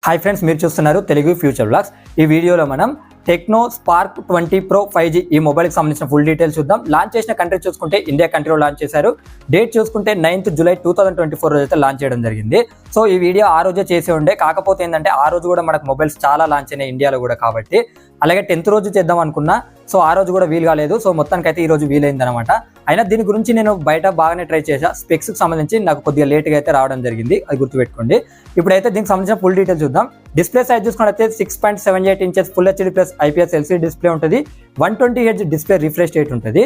Hi friends, మీరు చూస్తున్నారు Telugu future blogs. ఈ వీడియోలో మనం టెక్నో స్పార్క్ 20 Pro 5G ఈ మొబైల్కి సంబంధించిన ఫుల్ డీటెయిల్స్ చూద్దాం. లాంచ్ చేసిన కంట్రీ చూసుకుంటే ఇండియా కంట్రీలో లాంచ్ చేశారు. డేట్ చూసుకుంటే 9th July 2024 రోజు అయితే లాంచ్ చేయడం జరిగింది. సో ఈ వీడియో ఆ రోజే చేసి ఉండే, కాకపోతే ఏంటంటే ఆ రోజు కూడా మనకు మొబైల్స్ చాలా లాంచ్ అయినాయి ఇండియాలో కూడా, కాబట్టి అలాగే 10th రోజు చేద్దాం అనుకున్నా. సో ఆ రోజు కూడా వీలు కాలేదు. సో మొత్తానికైతే ఈ రోజు వీలైంది అనమాట. అయినా దీని గురించి నేను బయట బాగానే ట్రై చేసా. స్పెక్స్కి సంబంధించి నాకు కొద్దిగా లేట్గా అయితే రావడం జరిగింది, అది గుర్తుపెట్టుకోండి. ఇప్పుడైతే దీనికి సంబంధించిన ఫుల్ డీటెయిల్స్ చూద్దాం. డిస్ప్లే సైజ్ చూసుకుంటే 6.78 inches full HD plus IPS LCD display ఉంటుంది. 120Hz డిస్ప్లే రిఫ్రెష్ రేట్ ఉంటుంది.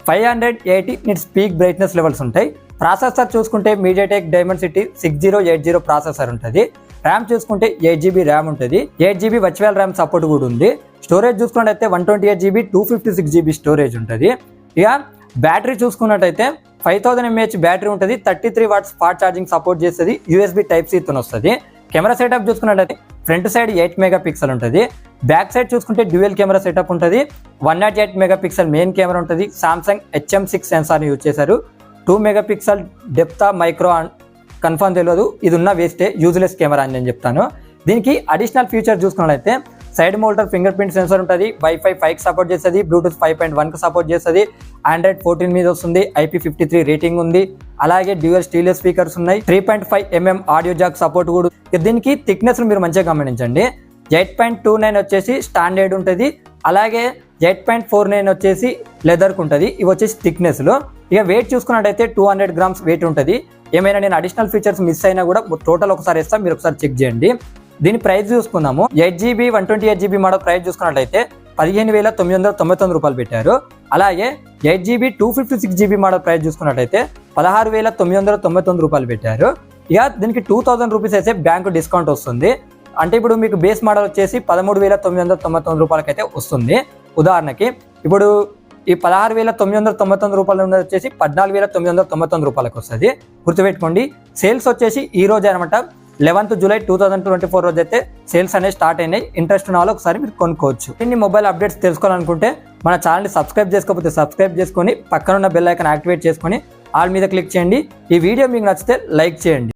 580 nits పీక్ బ్రైట్నెస్ లెవెల్స్ ఉంటాయి. ప్రాసెసర్ చూసుకుంటే MediaTek Dimensity 6080 ప్రాసెసర్ ఉంటుంది. ర్యామ్ చూసుకుంటే 8GB ర్యామ్ ఉంటుంది. 8GB వర్చువల్ ర్యామ్ సపోర్ట్ కూడా ఉంది. స్టోరేజ్ చూసుకున్నట్టయితే 128GB 256GB స్టోరేజ్ ఉంటుంది. ఇక బ్యాటరీ చూసుకున్నట్టయితే 5000 mAh బ్యాటరీ ఉంటుంది. 33 watts ఫాస్ట్ ఛార్జింగ్ సపోర్ట్ చేస్తుంది. USB Type-C తో వస్తుంది. కెమెరా సెటప్ చూసుకున్నట్టయితే ఫ్రంట్ సైడ్ 8 MP ఉంటుంది. బ్యాక్ సైడ్ చూసుకుంటే డ్యూయల్ కెమెరా సెటప్ ఉంటుంది. 108 MP మెయిన్ కెమెరా ఉంటుంది. సామ్సంగ్ HM6 సెన్సార్ని యూజ్ చేశారు. 2 MP డెప్త్ మైక్రో కన్ఫర్మ్ తెలియదు, ఇది ఉన్న వేస్టే, యూజ్లెస్ కెమెరా అని నేను చెప్తాను. దీనికి అడిషనల్ ఫీచర్ చూసుకున్నట్లయితే సైడ్ మౌల్టర్ ఫింగర్ ప్రింట్ సెన్సార్ ఉంటుంది. Wi-Fi 5కి సపోర్ట్ చేస్తుంది. Bluetooth 5.1కి సపోర్ట్ చేస్తుంది. Android 14 మీద వస్తుంది. IP53 రేటింగ్ ఉంది. అలాగే డ్యూయల్ స్టీరియో స్పీకర్స్ ఉన్నాయి. 3.5mm ఆడియో జాక్ సపోర్ట్ కూడా. దీనికి థిక్నెస్ మీరు మంచిగా గమనించండి. 8.29 వచ్చేసి స్టాండర్డ్ ఉంటుంది. అలాగే 8.49 వచ్చేసి లెదర్కి ఉంటుంది. ఇవి వచ్చేసి థిక్నెస్లో. ఇక వెయిట్ చూసుకున్నట్టయితే 200 grams వెయిట్ ఉంటుంది. ఏమైనా నేను అడిషనల్ ఫీచర్స్ మిస్ అయినా కూడా టోటల్ ఒకసారి ఇస్తాను, మీరు ఒకసారి చెక్ చేయండి. దీని ప్రైస్ చూసుకుందాము. 8GB 128GB మోడల్ ప్రైస్ చూసుకున్నట్లయితే 15,999 రూపాయలు పెట్టారు. అలాగే 8GB 256GB మోడల్ ప్రైస్ చూసుకున్నట్లయితే 16,999 రూపాయలు పెట్టారు. ఇక దీనికి 2000 రూపీస్ అయితే బ్యాంకు డిస్కౌంట్ వస్తుంది. అంటే ఇప్పుడు మీకు బేస్ మోడల్ వచ్చేసి 13,999 రూపాయలకి అయితే వస్తుంది. ఉదాహరణకి ఇప్పుడు ఈ 16,999 రూపాయలు వచ్చేసి 14,999 రూపాయలకు వస్తుంది. గుర్తుపెట్టుకోండి. సేల్స్ వచ్చేసి ఈ రోజు అనమాట, 11th July 2024 రోజు అయితే సేల్స్ అనేవి స్టార్ట్ అయినాయి. ఇంట్రెస్ట్ ఉన్న వాళ్ళు ఒకసారి మీరు కొనుక్కోవచ్చు. ఇన్ని మొబైల్ అప్డేట్స్ తెలుసుకోవాలనుకుంటే మన ఛానల్ని సబ్స్క్రైబ్ చేసుకోకపోతే సబ్స్క్రైబ్ చేసుకొని పక్కన ఉన్న బెల్ ఐకాన్ యాక్టివేట్ చేసుకొని ఆల్ మీద క్లిక్ చేయండి. ఈ వీడియో మీకు నచ్చితే లైక్ చేయండి.